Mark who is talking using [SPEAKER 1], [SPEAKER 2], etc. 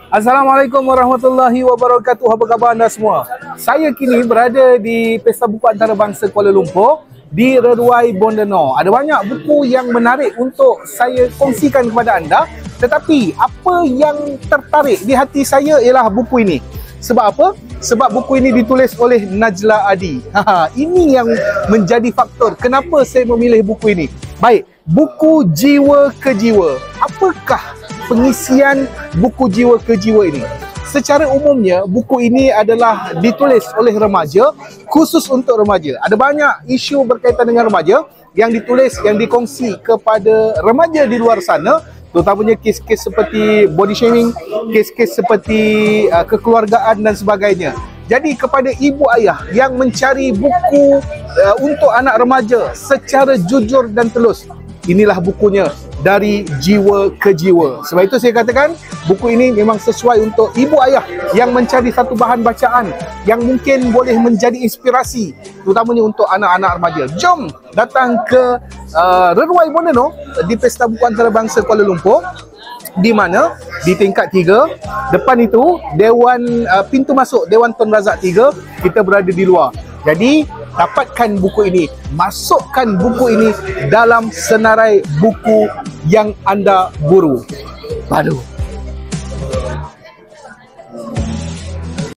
[SPEAKER 1] Assalamualaikum warahmatullahi wabarakatuh. Apa khabar anda semua? Saya kini berada di Pesta Buku Antarabangsa Kuala Lumpur di Reruai Bondeno. Ada banyak buku yang menarik untuk saya kongsikan kepada anda. Tetapi apa yang tertarik di hati saya ialah buku ini. Sebab apa? Sebab buku ini ditulis oleh Najla Adi. Ini yang menjadi faktor kenapa saya memilih buku ini. Baik, buku Jiwa ke Jiwa. Apakah pengisian buku Jiwa ke Jiwa ini? Secara umumnya, buku ini adalah ditulis oleh remaja, khusus untuk remaja. Ada banyak isu berkaitan dengan remaja yang ditulis, yang dikongsi kepada remaja di luar sana, terutamanya kes-kes seperti body shaming, kes-kes seperti kekeluargaan dan sebagainya. Jadi kepada ibu ayah yang mencari buku untuk anak remaja secara jujur dan telus, inilah bukunya, Dari Jiwa ke Jiwa. Sebab itu saya katakan buku ini memang sesuai untuk ibu ayah yang mencari satu bahan bacaan yang mungkin boleh menjadi inspirasi, terutamanya untuk anak-anak remaja. Jom datang ke Reruai Bondeno di Pesta Buku Antarabangsa Kuala Lumpur, di mana di tingkat 3, depan itu Dewan pintu masuk Dewan Tun Razak 3, kita berada di luar. Jadi dapatkan buku ini, masukkan buku ini dalam senarai buku yang anda buru. Padu.